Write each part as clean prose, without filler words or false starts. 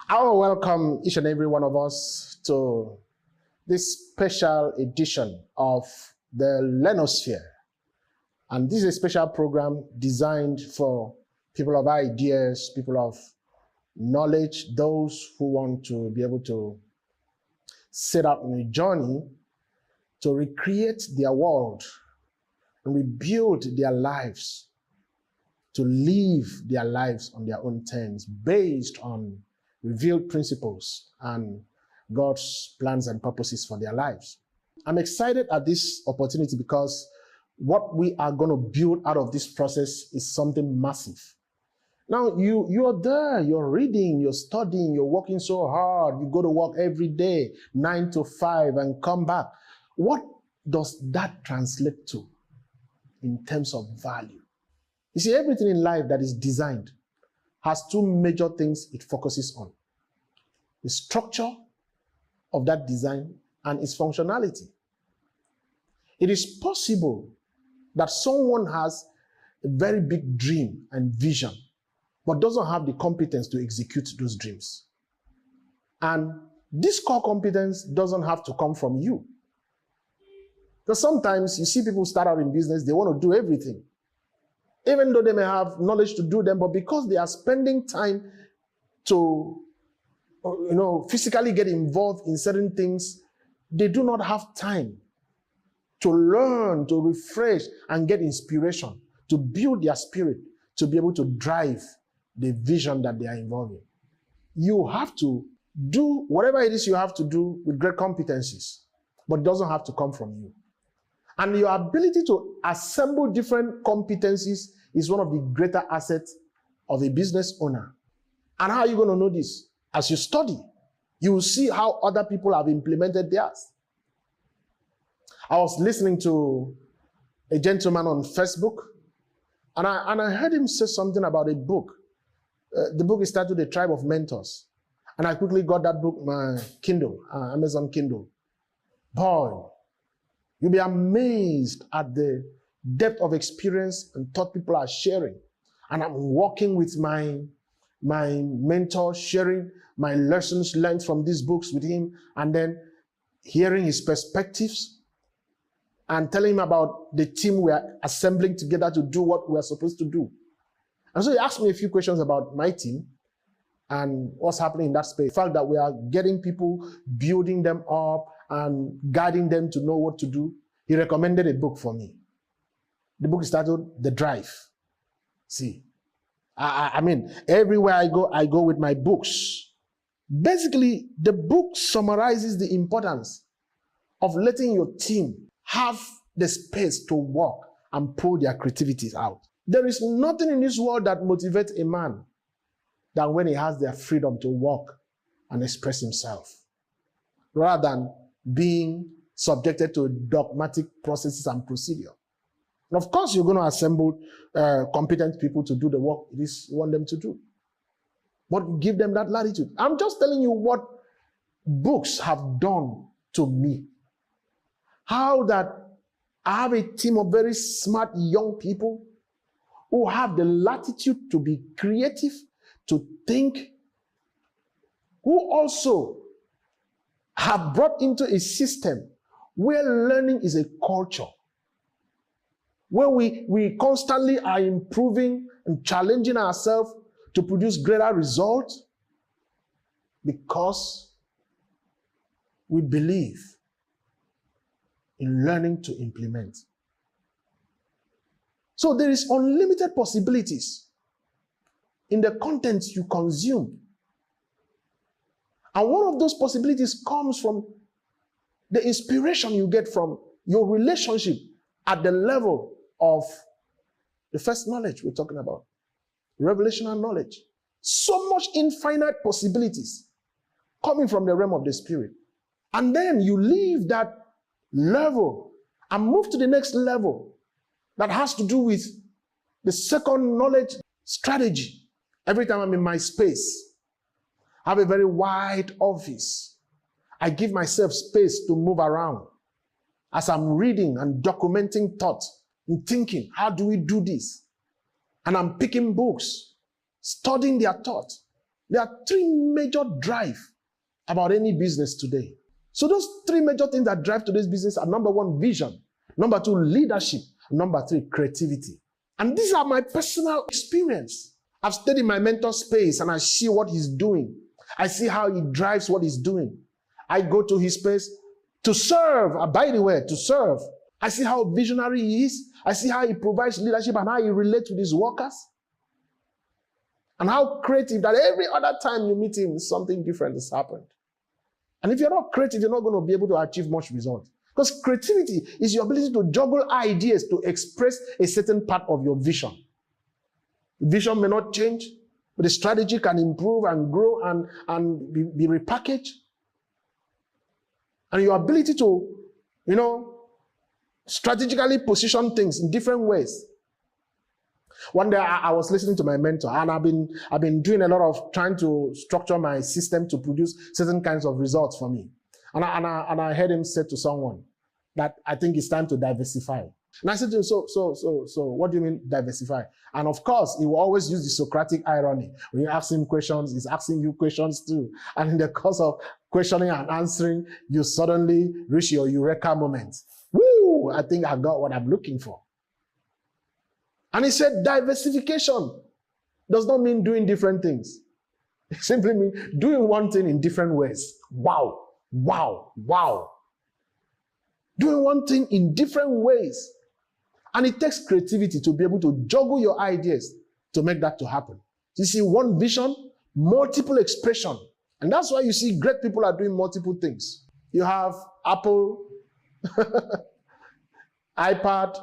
I will welcome each and every one of us to this special edition of the LEARNOSPHERE. And this is a special program designed for people of ideas, people of knowledge, those who want to be able to set out on a journey to recreate their world and rebuild their lives, to live their lives on their own terms, based on revealed principles and God's plans and purposes for their lives. I'm excited at this opportunity because what we are going to build out of this process is something massive. Now, you're there, you're reading, you're studying, you're working so hard, you go to work every day, 9 to 5, and come back. What does that translate to in terms of value? You see, everything in life that is designed has two major things it focuses on: the structure of that design and its functionality. It is possible that someone has a very big dream and vision, but doesn't have the competence to execute those dreams. And this core competence doesn't have to come from you. Because sometimes you see people start out in business, they want to do everything, even though they may have knowledge to do them, but because they are spending time to, physically get involved in certain things, they do not have time to learn, to refresh, and get inspiration, to build their spirit, to be able to drive the vision that they are involved in. You have to do whatever it is you have to do with great competencies, but it doesn't have to come from you. And your ability to assemble different competencies is one of the greater assets of a business owner. And how are you going to know this? As you study, you will see how other people have implemented theirs. I was listening to a gentleman on Facebook, and I heard him say something about a book. The book is titled The Tribe of Mentors. And I quickly got that book, my Kindle, Amazon Kindle. Boy, you'll be amazed at the depth of experience and thought people are sharing. And I'm working with my mentor, sharing my lessons learned from these books with him, and then hearing his perspectives and telling him about the team we are assembling together to do what we are supposed to do. And so he asked me a few questions about my team and what's happening in that space. The fact that we are getting people, building them up, and guiding them to know what to do. He recommended a book for me. The book is titled The Drive. See, I mean, everywhere I go with my books. Basically, the book summarizes the importance of letting your team have the space to work and pull their creativities out. There is nothing in this world that motivates a man than when he has their freedom to work and express himself, rather than being subjected to dogmatic processes and procedure. And of course, you're going to assemble competent people to do the work it is you want them to do. But give them that latitude. I'm just telling you what books have done to me. How that I have a team of very smart young people who have the latitude to be creative, to think, who also have brought into a system where learning is a culture, where we constantly are improving and challenging ourselves to produce greater results, because we believe in learning to implement. So there is unlimited possibilities in the content you consume. And one of those possibilities comes from the inspiration you get from your relationship at the level of the first knowledge we're talking about, revelational knowledge. So much infinite possibilities coming from the realm of the spirit. And then you leave that level and move to the next level that has to do with the second knowledge strategy. Every time I'm in my space, I have a very wide office. I give myself space to move around as I'm reading and documenting thoughts and thinking, how do we do this? And I'm picking books, studying their thoughts, There are three major drives about any business today. So those three major things that drive today's business are: number one, vision; number two, leadership; number three, creativity. And these are my personal experience. I've studied my mentor's space and I see what he's doing. I see how he drives what he's doing. I go to his space to serve, by the way, to serve. I see how visionary he is. I see how he provides leadership and how he relates with his workers. And how creative that every other time you meet him, something different has happened. And if you're not creative, you're not going to be able to achieve much result. Because creativity is your ability to juggle ideas to express a certain part of your vision. The vision may not change, but the strategy can improve and grow and be repackaged. And your ability to, strategically position things in different ways. One day I was listening to my mentor, and I've been doing a lot of trying to structure my system to produce certain kinds of results for me. And I heard him say to someone that I think it's time to diversify. And I said to him, so what do you mean diversify? And of course, he will always use the Socratic irony. When you ask him questions, he's asking you questions too. And in the course of questioning and answering, you suddenly reach your eureka moment. Woo! I think I got what I'm looking for. And he said diversification does not mean doing different things. It simply means doing one thing in different ways. Wow, wow, wow. Doing one thing in different ways. And it takes creativity to be able to juggle your ideas to make that to happen. You see, one vision, multiple expression. And that's why you see great people are doing multiple things. You have Apple, iPad,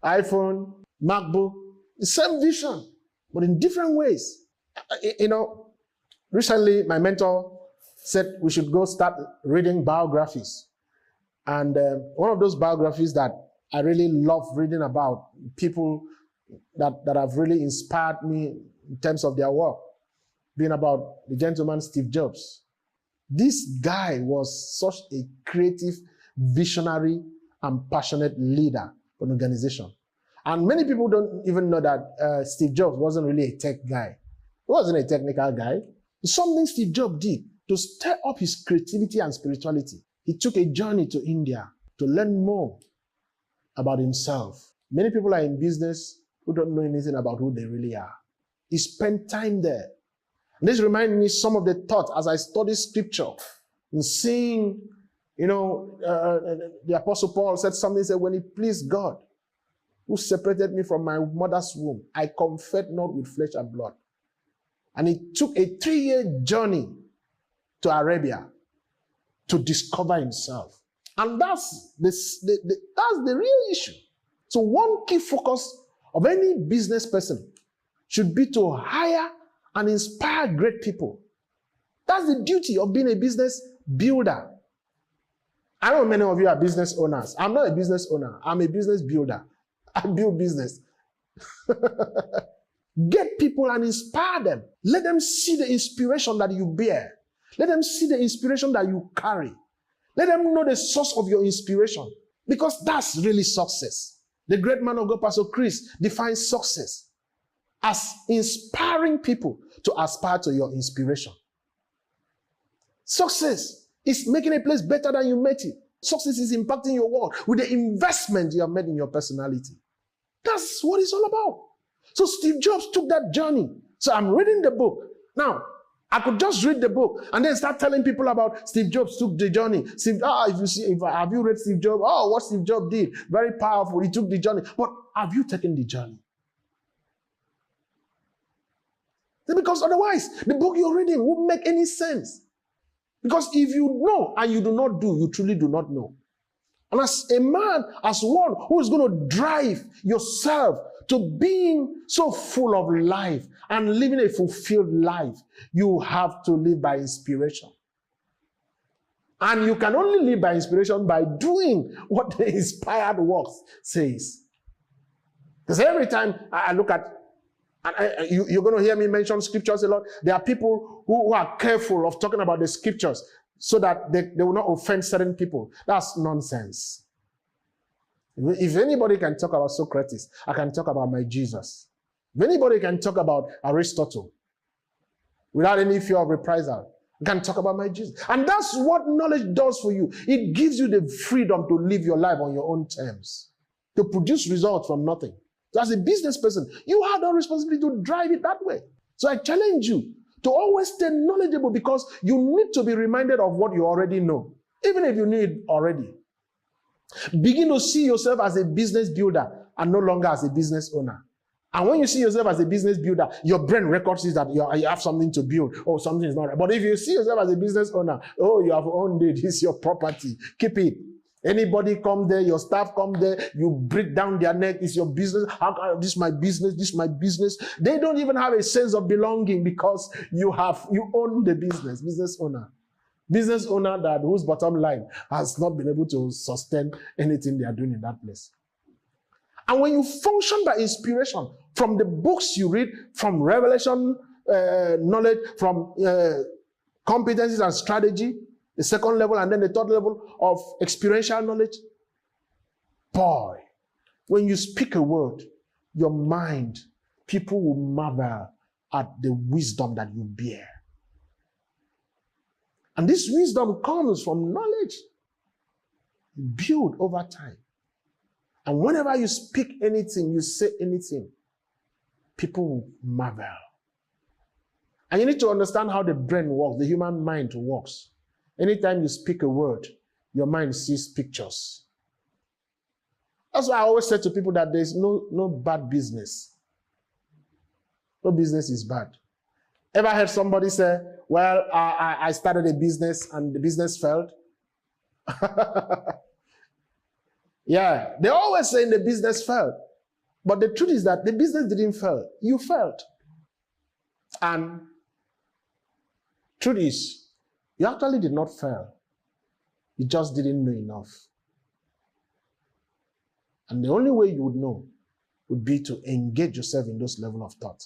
iPhone, MacBook, the same vision, but in different ways. Recently my mentor said we should go start reading biographies. And one of those biographies that I really love reading about, people that have really inspired me in terms of their work, being about the gentleman Steve Jobs. This guy was such a creative, visionary, and passionate leader for an organization. And many people don't even know that Steve Jobs wasn't really a tech guy. He wasn't a technical guy. Something Steve Jobs did to stir up his creativity and spirituality. He took a journey to India to learn more about himself. Many people are in business who don't know anything about who they really are. He spent time there. And this reminds me some of the thoughts as I study scripture and seeing, the Apostle Paul said something, he said, when it pleased God, who separated me from my mother's womb, I conferred not with flesh and blood. And he took a 3-year journey to Arabia to discover himself. And that's the real issue. So one key focus of any business person should be to hire and inspire great people. That's the duty of being a business builder. I know many of you are business owners. I'm not a business owner. I'm a business builder. I build business. Get people and inspire them. Let them see the inspiration that you bear. Let them see the inspiration that you carry. Let them know the source of your inspiration. Because that's really success. The great man of God, Pastor Chris, defines success as inspiring people to aspire to your inspiration. Success is making a place better than you met it. Success is impacting your world with the investment you have made in your personality. That's what it's all about. So Steve Jobs took that journey. So I'm reading the book. Now, I could just read the book and then start telling people about Steve Jobs took the journey. Have you read Steve Jobs? Oh, what Steve Jobs did. Very powerful. He took the journey. But have you taken the journey? Because otherwise, the book you're reading won't make any sense. Because if you know and you do not do, you truly do not know. And as a man, as one who is going to drive yourself to being so full of life and living a fulfilled life, you have to live by inspiration. And you can only live by inspiration by doing what the inspired works says. Because every time I look at, and you're going to hear me mention scriptures a lot, there are people who are careful of talking about the scriptures so that they will not offend certain people. That's nonsense. If anybody can talk about Socrates, I can talk about my Jesus. If anybody can talk about Aristotle, without any fear of reprisal. I can talk about my Jesus. And that's what knowledge does for you. It gives you the freedom to live your life on your own terms, to produce results from nothing. So as a business person, you have the responsibility to drive it that way. So I challenge you to always stay knowledgeable, because you need to be reminded of what you already know, even if you knew it already. Begin to see yourself as a business builder and no longer as a business owner. And when you see yourself as a business builder, your brain records is that you have something to build. Oh, something is not right. But if you see yourself as a business owner, oh, you have owned it. It's your property. Keep it. Anybody come there, your staff come there, you break down their neck. It's your business. This is my business. This is my business. They don't even have a sense of belonging, because you own the business. Business owner. Business owner whose bottom line has not been able to sustain anything they are doing in that place. And when you function by inspiration from the books you read, from revelation knowledge, from competencies and strategy, the second level, and then the third level of experiential knowledge, boy, when you speak a word, your mind, people will marvel at the wisdom that you bear. And this wisdom comes from knowledge built over time. And whenever you speak anything, you say anything, people will marvel. And you need to understand how the brain works, the human mind works. Anytime you speak a word, your mind sees pictures. That's why I always say to people that there's no bad business. No business is bad. Ever heard somebody say, well, I started a business and the business failed? Yeah, they always say the business failed. But the truth is that the business didn't fail. You failed. And truth is, you actually did not fail. You just didn't know enough. And the only way you would know would be to engage yourself in those levels of thought.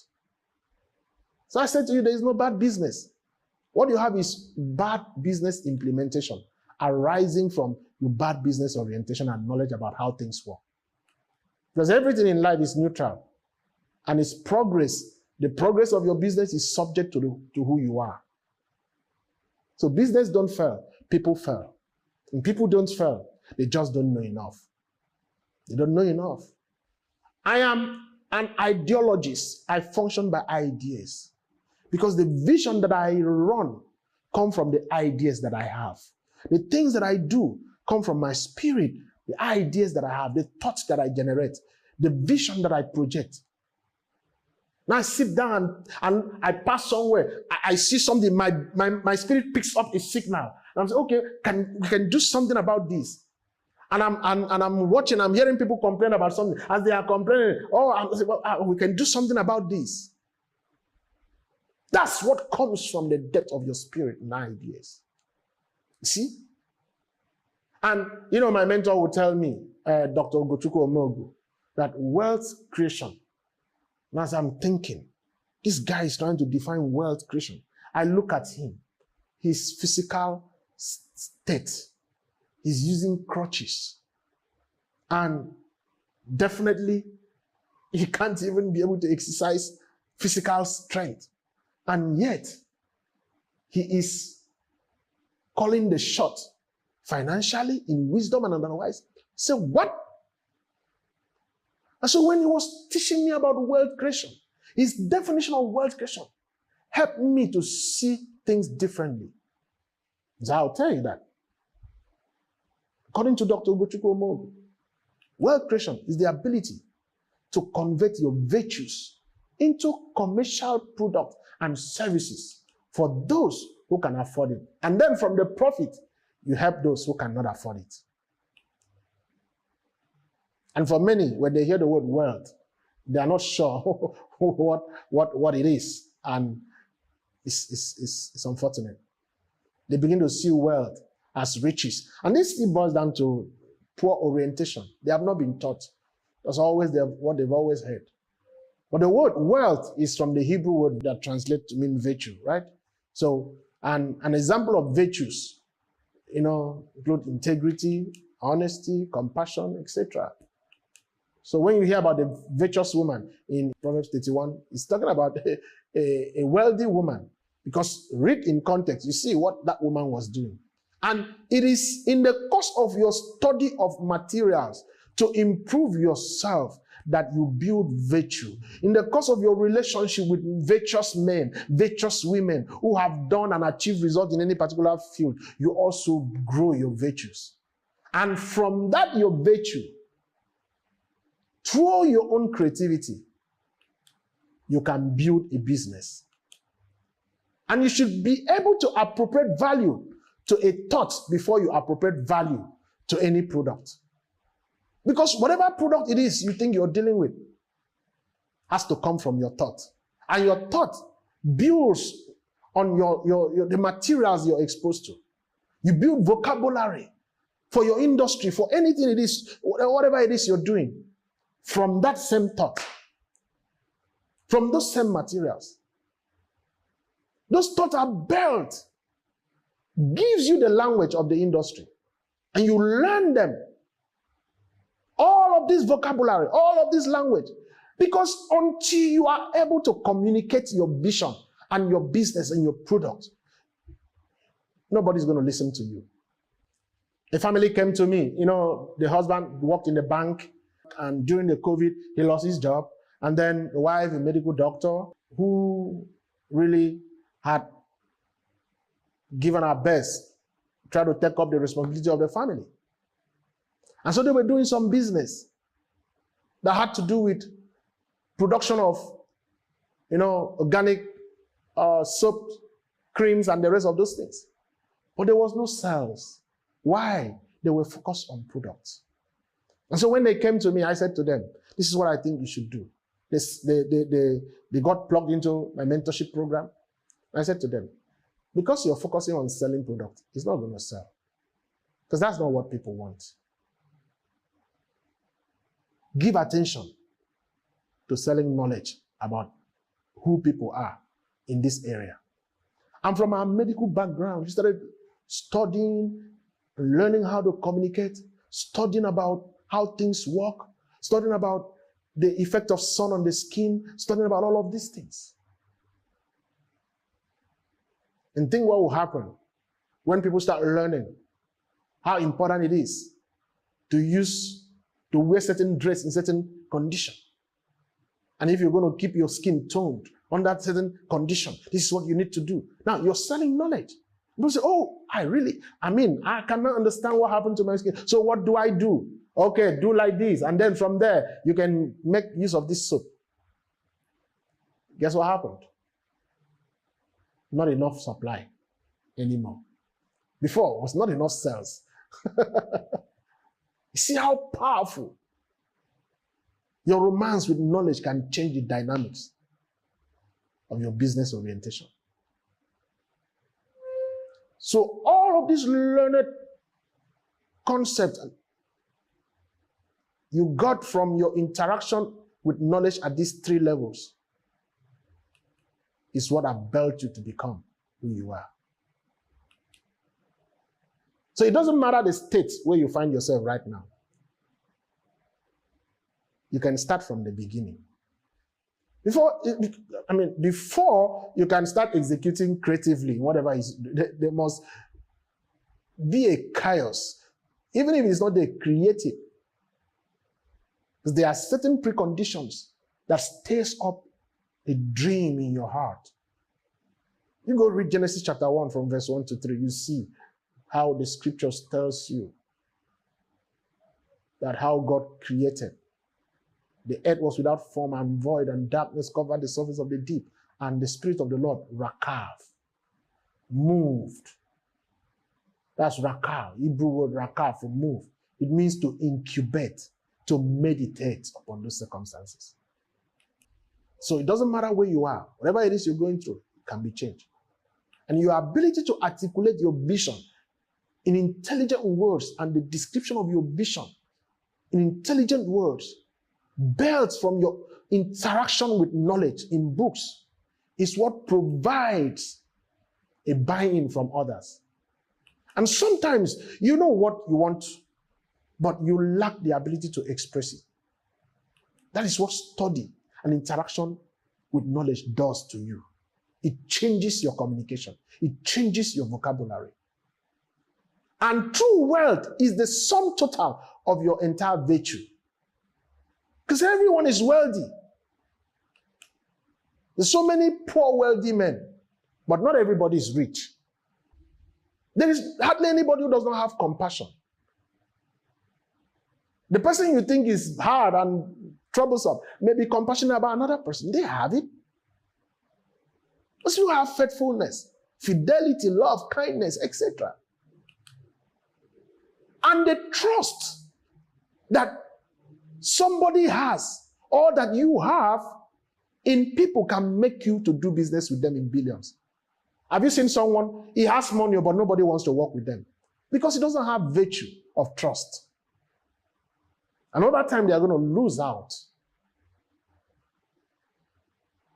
So I said to you, there is no bad business. What you have is bad business implementation arising from your bad business orientation and knowledge about how things work. Because everything in life is neutral. And its progress, the progress of your business is subject to who you are. So business don't fail, people fail. And people don't fail, they just don't know enough. They don't know enough. I am an ideologist. I function by ideas. Because the vision that I run come from the ideas that I have. The things that I do come from my spirit, the ideas that I have, the thoughts that I generate, the vision that I project. Now I sit down and I pass somewhere. I see something, my spirit picks up a signal. And I'm saying, okay, we can do something about this. And I'm watching, I'm hearing people complain about something. As they are complaining, we can do something about this. That's what comes from the depth of your spirit and ideas. See? And, my mentor would tell me, Dr. Ogochukwu Omogu, that wealth creation, and as I'm thinking, this guy is trying to define wealth creation. I look at him, his physical state. He's using crutches. And definitely, he can't even be able to exercise physical strength. And yet, he is calling the shot financially, in wisdom, and otherwise. So what? And so when he was teaching me about wealth creation, his definition of wealth creation helped me to see things differently. So I'll tell you that. According to Dr. Ogochukwu Omogu, wealth creation is the ability to convert your virtues into commercial products and services for those who can afford it. And then from the profit, you help those who cannot afford it. And for many, when they hear the word wealth, they are not sure what it is. And it's unfortunate. They begin to see wealth as riches. And this still boils down to poor orientation. They have not been taught. That's always what they've always heard. But the word wealth is from the Hebrew word that translates to mean virtue, right? So, an example of virtues, include integrity, honesty, compassion, etc. So when you hear about the virtuous woman in Proverbs 31, it's talking about a wealthy woman, Because read in context, you see what that woman was doing. And it is in the course of your study of materials to improve yourself that you build virtue. In the course of your relationship with virtuous men, virtuous women who have done and achieved results in any particular field, you also grow your virtues. And from that, your virtue, through your own creativity, you can build a business. And you should be able to appropriate value to a thought before you appropriate value to any product. Because whatever product it is you think you're dealing with has to come from your thought. And your thought builds on the materials you're exposed to. You build vocabulary for your industry, for anything it is, whatever it is you're doing, from that same thought, from those same materials. Those thoughts are built, gives you the language of the industry, and you learn them. All of this vocabulary, all of this language, because until you are able to communicate your vision and your business and your product, nobody's going to listen to you. A family came to me, the husband worked in the bank, and during the COVID, he lost his job. And then the wife, a medical doctor, who really had given her best, tried to take up the responsibility of the family. And so they were doing some business that had to do with production of, organic soap, creams, and the rest of those things. But there was no sales. Why? They were focused on products. And so when they came to me, I said to them, this is what I think you should do. They got plugged into my mentorship program. I said to them, because you're focusing on selling products, it's not going to sell. Because that's not what people want. Give attention to selling knowledge about who people are in this area. And from our medical background, we started studying, learning how to communicate, studying about how things work, studying about the effect of sun on the skin, studying about all of these things. And think what will happen when people start learning how important it is to wear certain dress in certain condition. And if you're going to keep your skin toned under certain condition, this is what you need to do. Now, you're selling knowledge. People say, I cannot understand what happened to my skin. So what do I do? Okay, do like this. And then from there, you can make use of this soap. Guess what happened? Not enough supply anymore. Before, it was not enough sales. You see how powerful your romance with knowledge can change the dynamics of your business orientation. So all of these learned concepts you got from your interaction with knowledge at these three levels is what have built you to become who you are. So it doesn't matter the state where you find yourself right now. You can start from the beginning. Before you can start executing creatively, whatever is, there must be a chaos, even if it's not the creative. Because there are certain preconditions that stays up a dream in your heart. You go read Genesis chapter 1 from verse 1 to 3, you see how the scriptures tells you that how God created. The earth was without form and void, and darkness covered the surface of the deep. And the Spirit of the Lord, rakav, moved. That's rakav, Hebrew word rakav for move. It means to incubate, to meditate upon those circumstances. So it doesn't matter where you are, whatever it is you're going through, it can be changed. And your ability to articulate your vision in intelligent words and the description of your vision in intelligent words, built from your interaction with knowledge in books, is what provides a buy-in from others. And sometimes you know what you want, but you lack the ability to express it. That is what study and interaction with knowledge does to you. It changes your communication. It changes your vocabulary. And true wealth is the sum total of your entire virtue. Because everyone is wealthy. There's so many poor wealthy men, but not everybody is rich. There is hardly anybody who does not have compassion. The person you think is hard and troublesome may be compassionate about another person. They have it. Because you have faithfulness, fidelity, love, kindness, etc. And the trust that somebody has or that you have in people can make you to do business with them in billions. Have you seen someone, he has money, but nobody wants to work with them? Because he doesn't have virtue of trust. And over time, they are going to lose out.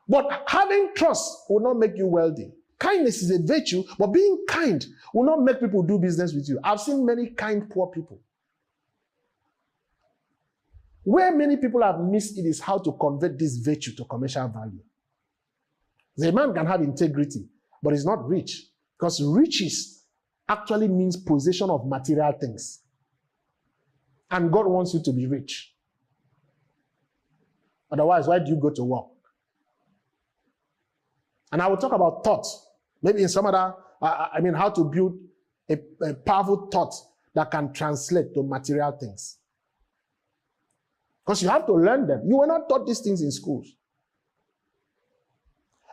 But having trust will not make you wealthy. Kindness is a virtue, but being kind will not make people do business with you. I've seen many kind, poor people. Where many people have missed it is how to convert this virtue to commercial value. The man can have integrity, but he's not rich. Because riches actually means possession of material things. And God wants you to be rich. Otherwise, why do you go to work? And I will talk about thought. Maybe in some other, how to build a powerful thought that can translate to material things. Because you have to learn them. You were not taught these things in schools.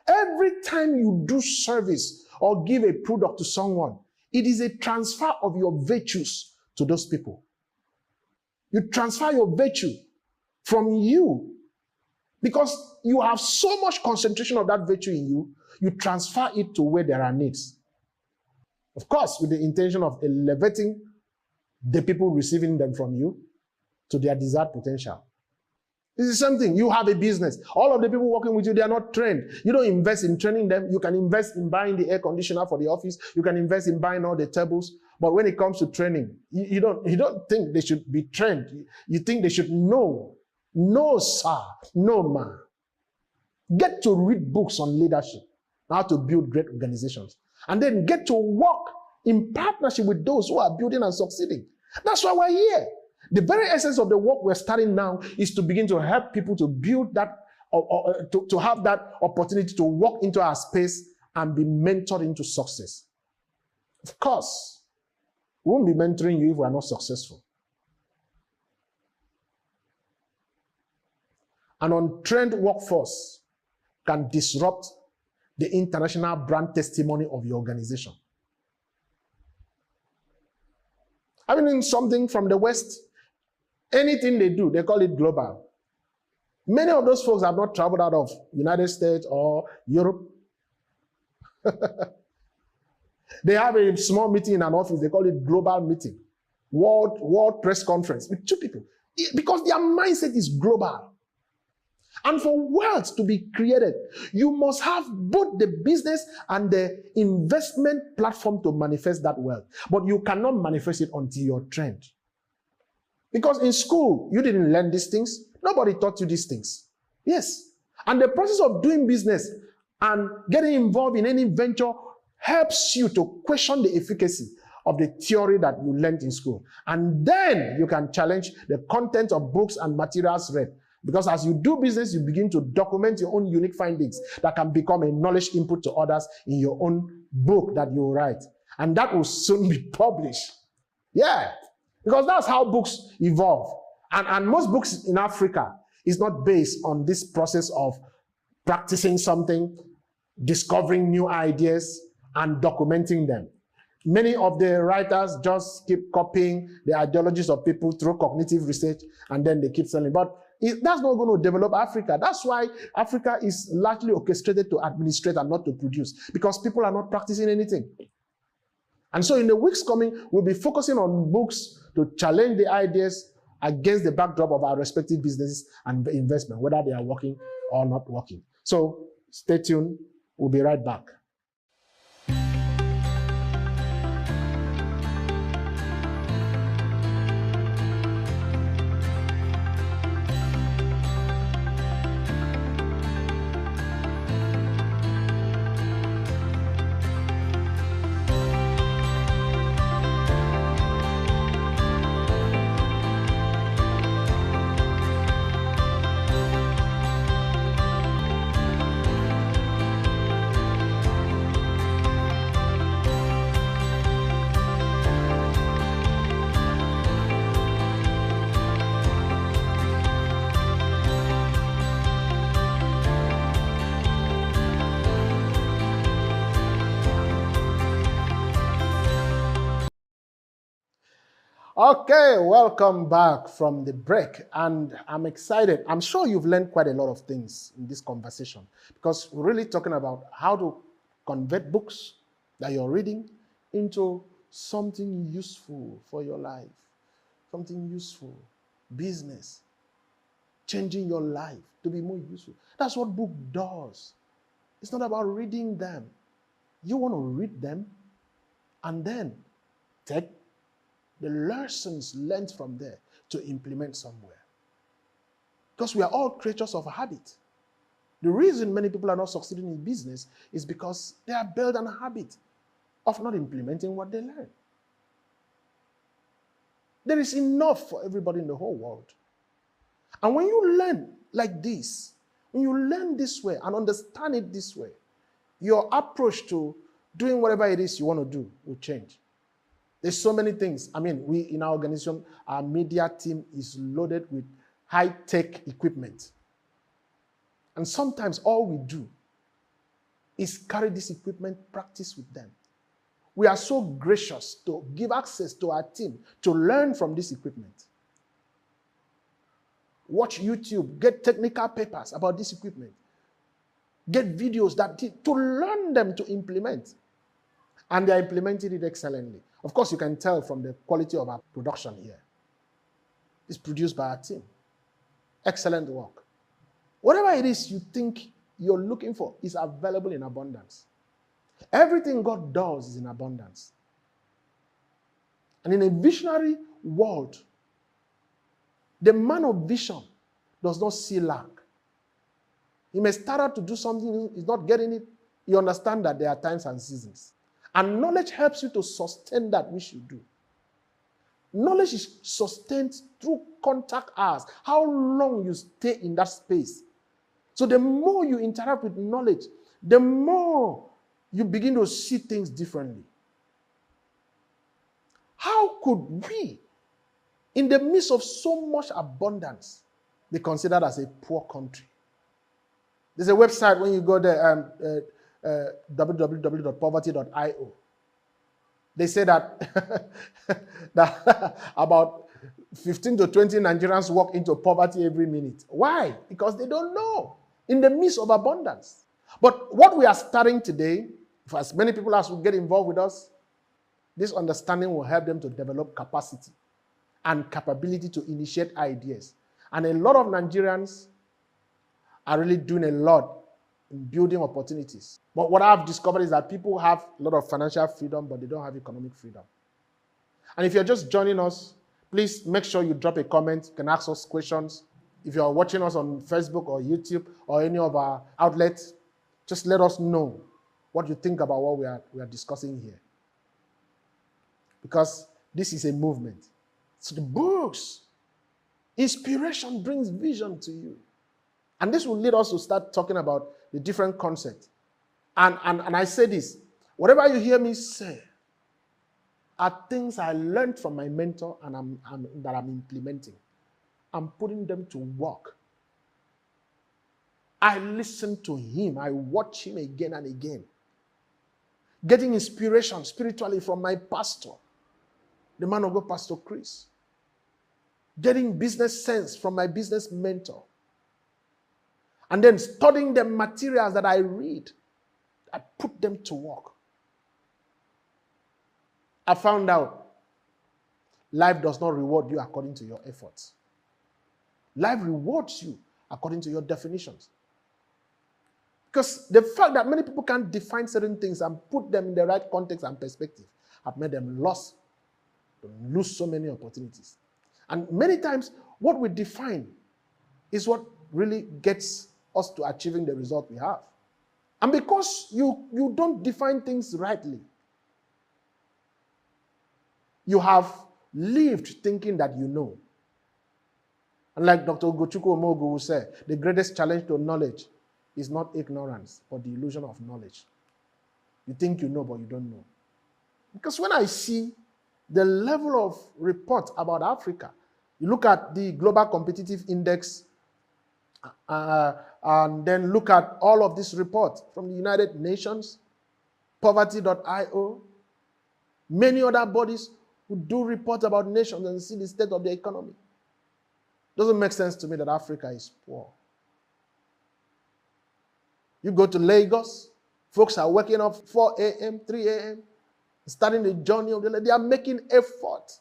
Every time you do service or give a product to someone, it is a transfer of your virtues to those people. You transfer your virtue from you because you have so much concentration of that virtue in you, you transfer it to where there are needs. Of course, with the intention of elevating the people receiving them from you to their desired potential. This is something. You have a business. All of the people working with you, they are not trained. You don't invest in training them. You can invest in buying the air conditioner for the office. You can invest in buying all the tables. But when it comes to training, you don't think they should be trained. You think they should know. No, sir. No, man. Get to read books on leadership, how to build great organizations. And then get to work in partnership with those who are building and succeeding. That's why we're here. The very essence of the work we're starting now is to begin to help people to build that, to have that opportunity to walk into our space and be mentored into success. Of course, we won't be mentoring you if we are not successful. An untrained workforce can disrupt the international brand testimony of your organization. I mean, something from the West, anything they do, they call it global. Many of those folks have not traveled out of United States or Europe. They have a small meeting in an office, they call it global meeting. World press conference with 2 people. Because their mindset is global. And for wealth to be created, you must have both the business and the investment platform to manifest that wealth. But you cannot manifest it until you're trained. Because in school, you didn't learn these things. Nobody taught you these things. Yes. And the process of doing business and getting involved in any venture helps you to question the efficacy of the theory that you learned in school. And then you can challenge the content of books and materials read. Because as you do business, you begin to document your own unique findings that can become a knowledge input to others in your own book that you write. And that will soon be published. Yeah. Because that's how books evolve. And most books in Africa is not based on this process of practicing something, discovering new ideas, and documenting them. Many of the writers just keep copying the ideologies of people through cognitive research, and then they keep selling. But that's not going to develop Africa. That's why Africa is largely orchestrated to administrate and not to produce, because people are not practicing anything. And so in the weeks coming, we'll be focusing on books to challenge the ideas against the backdrop of our respective businesses and investment, whether they are working or not working. So stay tuned. We'll be right back. Okay, welcome back from the break. And I'm excited. I'm sure you've learned quite a lot of things in this conversation because we're really talking about how to convert books that you're reading into something useful for your life, something useful, business, changing your life to be more useful. That's what book does. It's not about reading them. You want to read them and then take the lessons learned from there to implement somewhere. Because we are all creatures of habit. The reason many people are not succeeding in business is because they are built on a habit of not implementing what they learn. There is enough for everybody in the whole world. And when you learn like this, when you learn this way and understand it this way, your approach to doing whatever it is you want to do will change. There's so many things. I mean, we in our organization, our media team is loaded with high-tech equipment. And sometimes all we do is carry this equipment, practice with them. We are so gracious to give access to our team to learn from this equipment. Watch YouTube, get technical papers about this equipment. Get videos to learn them to implement. And they are implementing it excellently. Of course, you can tell from the quality of our production here. It's produced by our team. Excellent work. Whatever it is you think you're looking for is available in abundance. Everything God does is in abundance. And in a visionary world, the man of vision does not see lack. He may start out to do something, he's not getting it. You understand that there are times and seasons. And knowledge helps you to sustain that which you do. Knowledge is sustained through contact hours, how long you stay in that space. So the more you interact with knowledge, the more you begin to see things differently. How could we, in the midst of so much abundance, be considered as a poor country? There's a website when you go there, www.poverty.io. They say that, that about 15 to 20 Nigerians walk into poverty every minute. Why? Because they don't know. In the midst of abundance. But what we are starting today, for as many people as will get involved with us, this understanding will help them to develop capacity and capability to initiate ideas. And a lot of Nigerians are really doing a lot in building opportunities. But what I've discovered is that people have a lot of financial freedom, but they don't have economic freedom. And if you're just joining us, please make sure you drop a comment. You can ask us questions. If you're watching us on Facebook or YouTube or any of our outlets, just let us know what you think about what we are discussing here. Because this is a movement. So the books, inspiration brings vision to you. And this will lead us to start talking about the different concepts. And I say this, whatever you hear me say are things I learned from my mentor and that I'm implementing. I'm putting them to work. I listen to him. I watch him again and again. Getting inspiration spiritually from my pastor, the man of God, Pastor Chris. Getting business sense from my business mentor. And then studying the materials that I read, I put them to work. I found out life does not reward you according to your efforts. Life rewards you according to your definitions. Because the fact that many people can't define certain things and put them in the right context and perspective have made them lose so many opportunities. And many times, what we define is what really gets us to achieving the result we have. And because you don't define things rightly, you have lived thinking that you know. And like Dr. Ugochukwu Omogu will say, the greatest challenge to knowledge is not ignorance, but the illusion of knowledge. You think you know, but you don't know. Because when I see the level of report about Africa, you look at the Global Competitive Index, and then look at all of these reports from the United Nations, poverty.io, many other bodies, who do reports about nations and see the state of the economy. Doesn't make sense to me that Africa is poor. You go to Lagos, folks are waking up 4 a.m., 3 a.m., starting the journey of the day. They are making effort.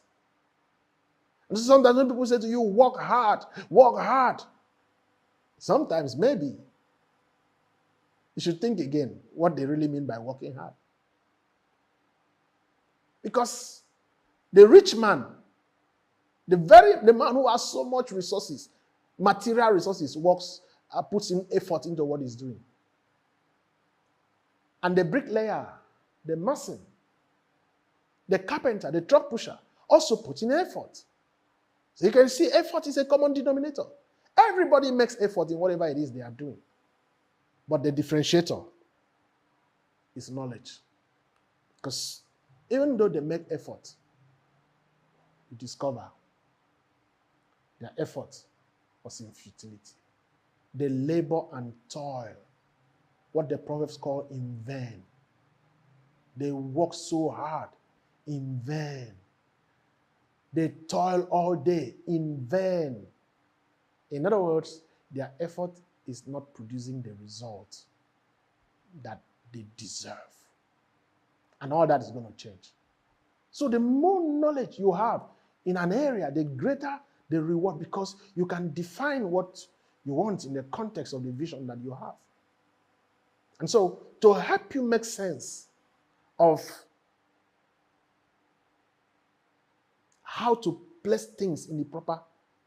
And sometimes when people say to you, work hard, sometimes maybe you should think again what they really mean by working hard. Because the rich man, the man who has so much resources, material resources, puts in effort into what he's doing. And the bricklayer, the mason, the carpenter, the truck pusher also put in effort. So you can see effort is a common denominator. Everybody makes effort in whatever it is they are doing. But the differentiator is knowledge. Because even though they make effort, you discover their effort was in futility. They labor and toil, what the Proverbs call in vain. They work so hard in vain. They toil all day in vain. In other words, their effort is not producing the result that they deserve. And all that is going to change. So the more knowledge you have in an area, the greater the reward, because you can define what you want in the context of the vision that you have. And so to help you make sense of how to place things in the proper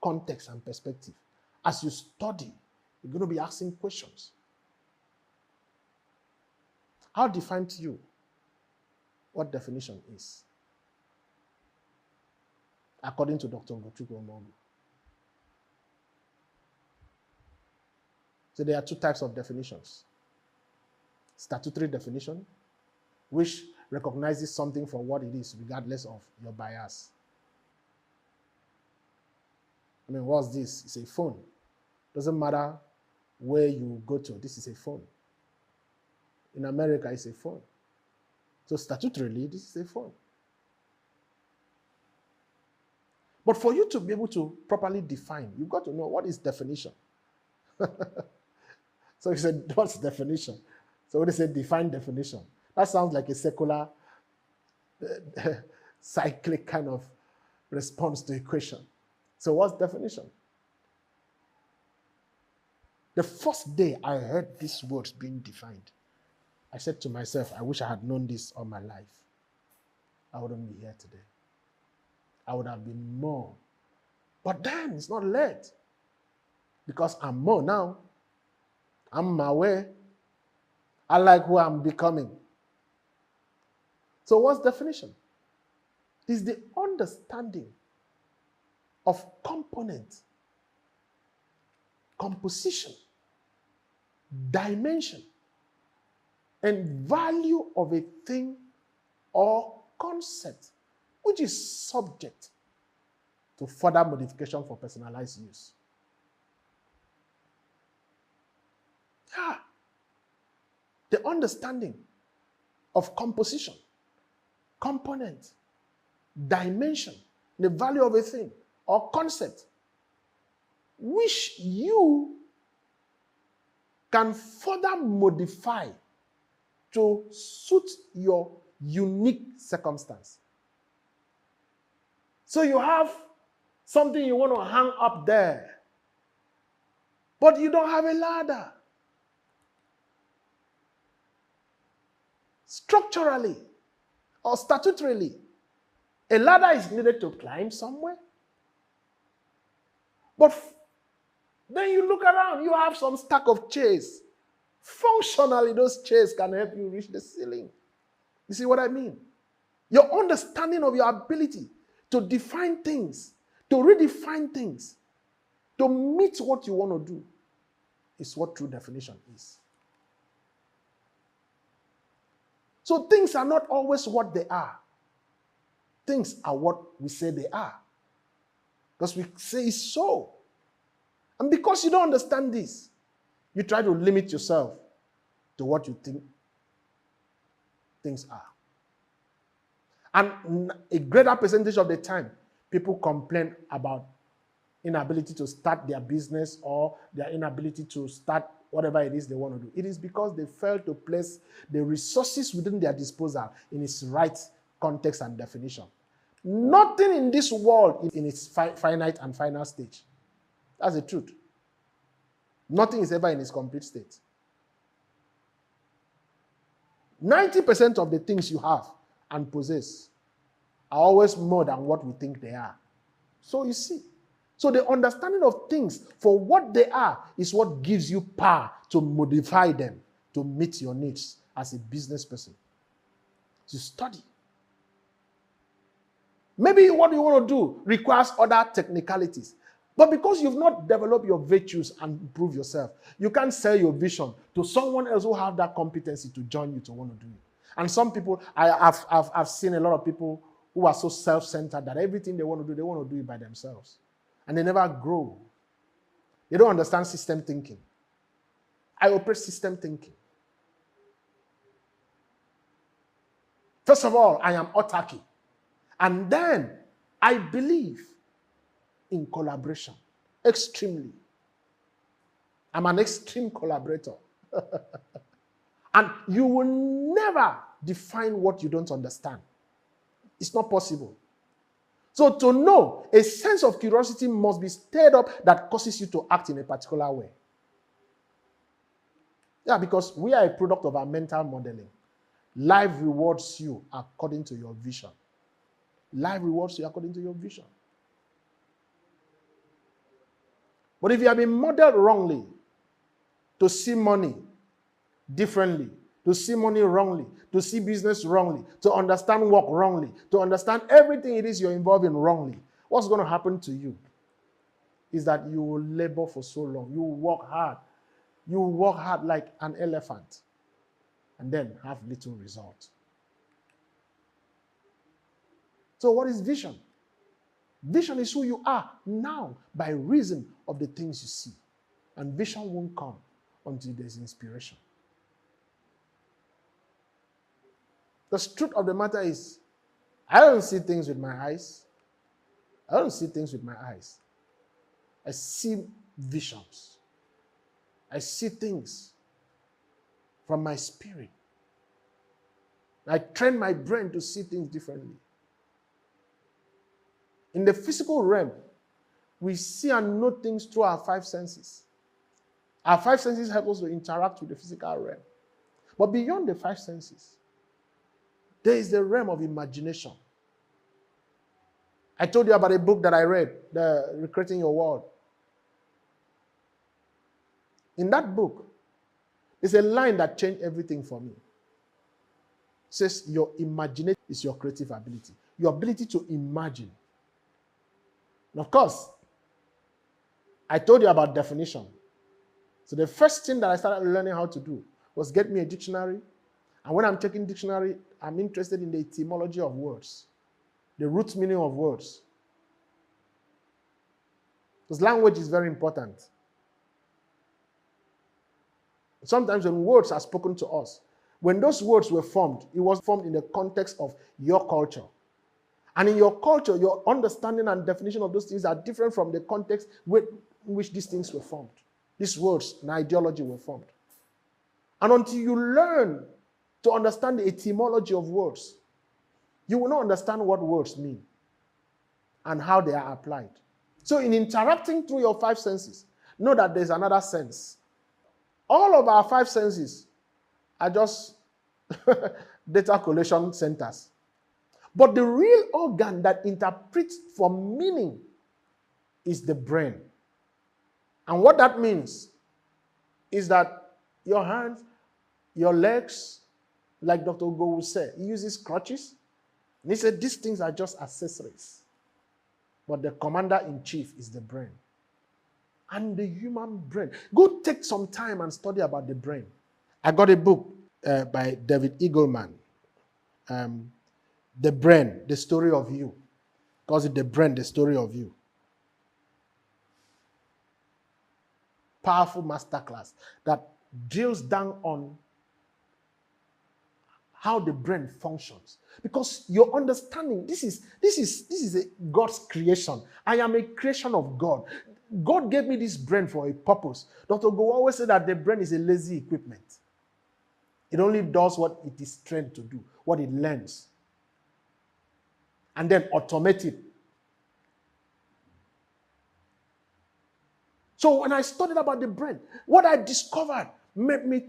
context and perspective, as you study, you're going to be asking questions. I'll define to you what definition is, according to Dr. Ngochukwu Omogu. So there are two types of definitions. Statutory definition, which recognizes something for what it is, regardless of your bias. I mean, what's this? It's a phone. Doesn't matter where you go to, this is a phone. In America, it's a phone. So statutorily, this is a phone. But for you to be able to properly define, you've got to know what is definition. So he said, what's definition? So when they say define definition, that sounds like a secular, cyclic kind of response to a question. So what's definition? The first day I heard these words being defined, I said to myself, I wish I had known this all my life. I wouldn't be here today. I would have been more. But then it's not late. Because I'm more now. I'm my way. I like who I'm becoming. So what's definition? It's the understanding of component, composition, dimension, and value of a thing or concept, which is subject to further modification for personalized use. Yeah. The understanding of composition, component, dimension, the value of a thing or concept, which you can further modify to suit your unique circumstance. So you have something you want to hang up there, but you don't have a ladder. Structurally or statutorily, a ladder is needed to climb somewhere. But then you look around, you have some stack of chairs. Functionally, those chairs can help you reach the ceiling. You see what I mean? Your understanding of your ability to define things, to redefine things, to meet what you want to do is what true definition is. So things are not always what they are. Things are what we say they are. Because we say it's so. And because you don't understand this, you try to limit yourself to what you think things are. And a greater percentage of the time, people complain about inability to start their business or their inability to start whatever it is they want to do. It is because they failed to place the resources within their disposal in its right context and definition. Nothing in this world is in its finite and final stage. That's the truth. Nothing is ever in its complete state. 90% of the things you have and possess are always more than what we think they are. So you see, so the understanding of things for what they are is what gives you power to modify them to meet your needs as a business person. You study. Maybe what you want to do requires other technicalities. But because you've not developed your virtues and improved yourself, you can't sell your vision to someone else who have that competency to join you to want to do it. And some people, I've seen a lot of people who are so self-centered that everything they want to do it by themselves. And they never grow. They don't understand system thinking. I operate system thinking. First of all, I am autarky. And then I believe in collaboration. Extremely. I'm an extreme collaborator. And you will never define what you don't understand. It's not possible. So to know, a sense of curiosity must be stirred up that causes you to act in a particular way. Yeah, because we are a product of our mental modeling. Life rewards you according to your vision. Life rewards you according to your vision. But if you have been modeled wrongly to see money differently, to see money wrongly, to see business wrongly, to understand work wrongly, to understand everything it is you're involved in wrongly, what's going to happen to you is that you will labor for so long. You will work hard. You will work hard like an elephant and then have little result. So what is vision? Vision is who you are now by reason of the things you see. And vision won't come until there's inspiration. The truth of the matter is, I don't see things with my eyes. I don't see things with my eyes. I see visions. I see things from my spirit. I train my brain to see things differently. In the physical realm, we see and know things through our five senses. Our five senses help us to interact with the physical realm. But beyond the five senses, there is the realm of imagination. I told you about a book that I read, the Recreating Your World. In that book, there's a line that changed everything for me. It says, your imagination is your creative ability. Your ability to imagine. And of course, I told you about definition. So the first thing that I started learning how to do was get me a dictionary. And when I'm checking dictionary, I'm interested in the etymology of words, the root meaning of words. Because language is very important. Sometimes when words are spoken to us, when those words were formed, it was formed in the context of your culture. And in your culture, your understanding and definition of those things are different from the context in which these things were formed. These words and ideology were formed. And until you learn to understand the etymology of words, you will not understand what words mean and how they are applied. So in interacting through your five senses, know that there's another sense. All of our five senses are just data collection centers. But the real organ that interprets for meaning is the brain. And what that means is that your hands, your legs, like Dr. Ugo would say, he uses crutches. And he said these things are just accessories. But the commander-in-chief is the brain. And the human brain. Go take some time and study about the brain. I got a book by David Eagleman. The Brain, the Story of You. Calls it The Brain, the Story of You. Powerful masterclass that drills down on how the brain functions. Because your understanding, this is God's creation. I am a creation of God. God gave me this brain for a purpose. Dr. Go always said that the brain is a lazy equipment. It only does what it is trained to do, what it learns. And then automate it. So when I studied about the brain, what I discovered made me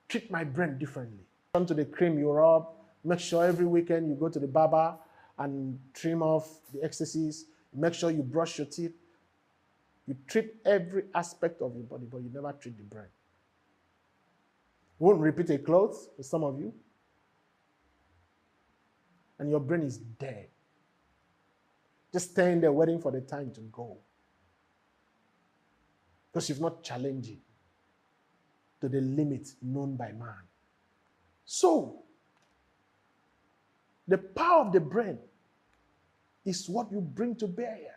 treat my brain differently. Come to the cream you rub, make sure every weekend you go to the barber and trim off the excesses, make sure you brush your teeth. You treat every aspect of your body, but you never treat the brain. You won't repeat a clothes with some of you, and your brain is dead. Just staying there waiting for the time to go. Because you've not challenged it to the limits known by man. So, the power of the brain is what you bring to bear here.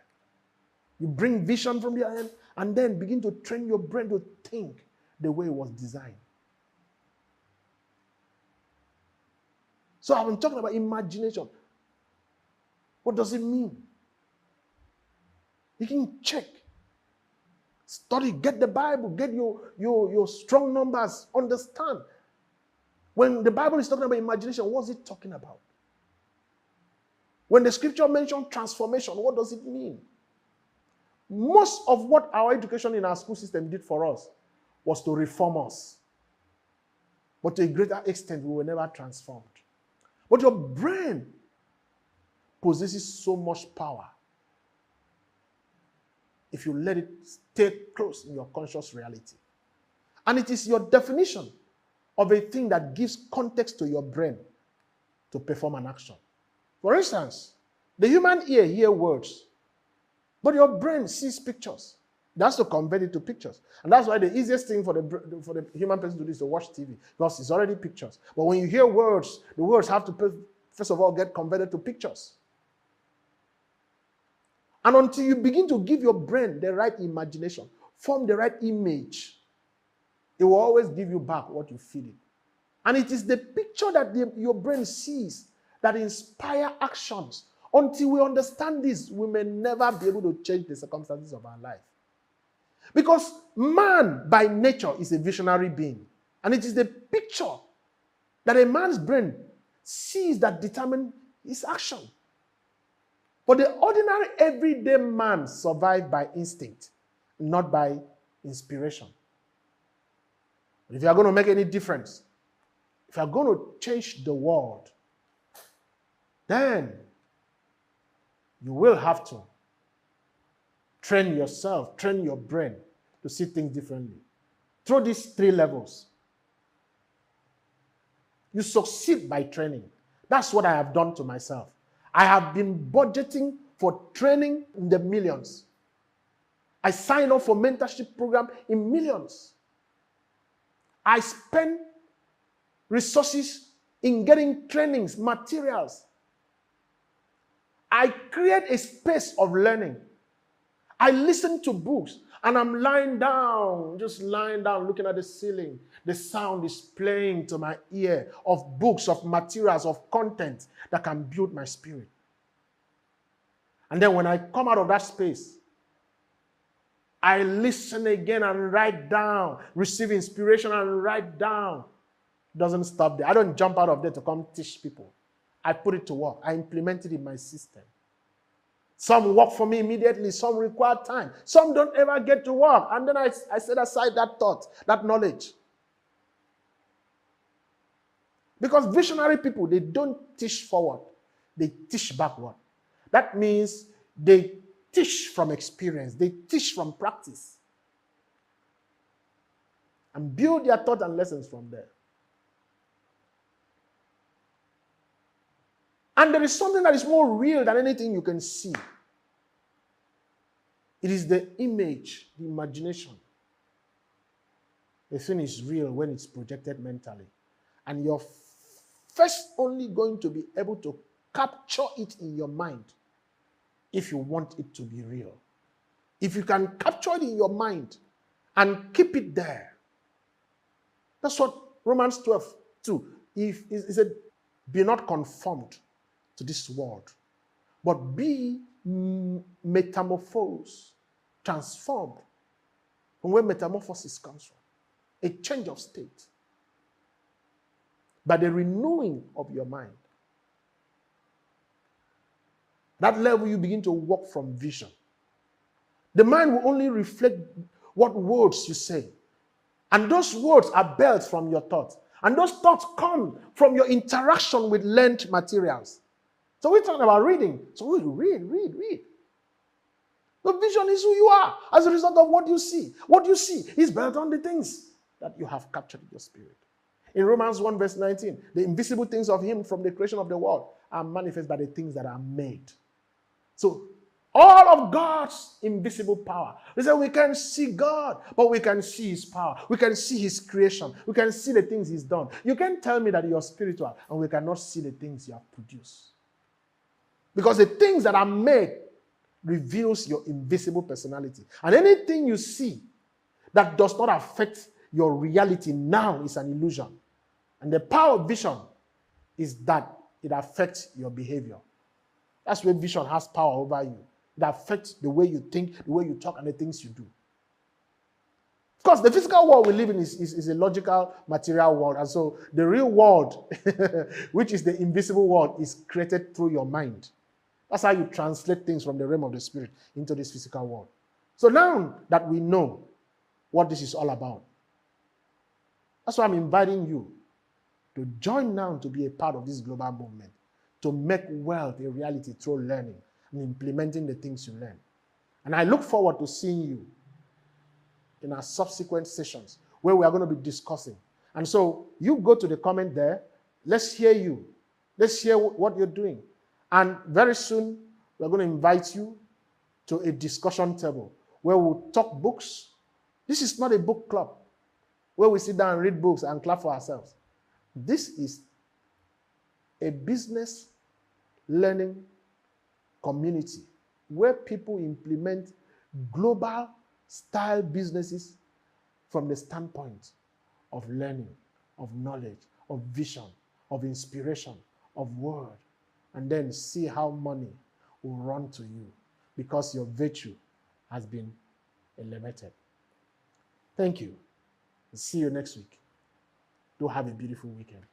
You bring vision from the end and then begin to train your brain to think the way it was designed. So I've been talking about imagination. What does it mean? You can check. Study, get the Bible, get your strong numbers, understand. When the Bible is talking about imagination, what's it talking about? When the scripture mentions transformation, what does it mean? Most of what our education in our school system did for us was to reform us. But to a greater extent, we were never transformed. But your brain possesses so much power if you let it stay close in your conscious reality. And it is your definition of a thing that gives context to your brain to perform an action. For instance, the human ear hears words, but your brain sees pictures. It has to convert it to pictures. And that's why the easiest thing for the human person to do is to watch TV, because it's already pictures. But when you hear words, the words have to first of all get converted to pictures. And until you begin to give your brain the right imagination, form the right image, it will always give you back what you feed it. And it is the picture that your brain sees that inspire actions. Until we understand this, we may never be able to change the circumstances of our life. Because man, by nature, is a visionary being. And it is the picture that a man's brain sees that determines his action. But the ordinary, everyday man survives by instinct, not by inspiration. If you are going to make any difference, if you are going to change the world, then you will have to train yourself, train your brain to see things differently. Through these 3 levels. You succeed by training. That's what I have done to myself. I have been budgeting for training in the millions. I signed up for mentorship program in millions. I spend resources in getting trainings, materials. I create a space of learning. I listen to books and I'm lying down, just lying down, looking at the ceiling. The sound is playing to my ear of books, of materials, of content that can build my spirit. And then when I come out of that space, I listen again and write down, receive inspiration and write down. It doesn't stop there. I don't jump out of there to come teach people. I put it to work. I implement it in my system. Some work for me immediately. Some require time. Some don't ever get to work. And then I set aside that thought, that knowledge. Because visionary people, they don't teach forward. They teach backward. That means they teach from experience. They teach from practice. And build their thought and lessons from there. And there is something that is more real than anything you can see. It is the image, the imagination. The thing is real when it's projected mentally. And you're first only going to be able to capture it in your mind if you want it to be real. If you can capture it in your mind and keep it there. That's what Romans 12:2. He said, Be not conformed to this world, but be metamorphosed, transformed from where metamorphosis comes from. A change of state by the renewing of your mind. That level you begin to walk from vision. The mind will only reflect what words you say. And those words are built from your thoughts. And those thoughts come from your interaction with learned materials. So we're talking about reading. So we read. The vision is who you are as a result of what you see. What you see is built on the things that you have captured in your spirit. In Romans 1 verse 19, the invisible things of him from the creation of the world are manifest by the things that are made. So all of God's invisible power. We say we can see God, but we can see his power. We can see his creation. We can see the things he's done. You can't tell me that you're spiritual and we cannot see the things you have produced. Because the things that are made reveals your invisible personality. And anything you see that does not affect your reality now is an illusion. And the power of vision is that it affects your behavior. That's where vision has power over you. It affects the way you think, the way you talk, and the things you do. Of course, the physical world we live in is a logical, material world. And so the real world, which is the invisible world, is created through your mind. That's how you translate things from the realm of the spirit into this physical world. So now that we know what this is all about, that's why I'm inviting you to join now to be a part of this global movement, to make wealth a reality through learning and implementing the things you learn. And I look forward to seeing you in our subsequent sessions where we are going to be discussing. And so you go to the comment there. Let's hear you. Let's hear what you're doing. And very soon, we're going to invite you to a discussion table where we'll talk books. This is not a book club where we sit down and read books and clap for ourselves. This is a business learning community where people implement global style businesses from the standpoint of learning, of knowledge, of vision, of inspiration, of word, and then see how money will run to you because your virtue has been elevated. Thank you. See you next week. Do have a beautiful weekend.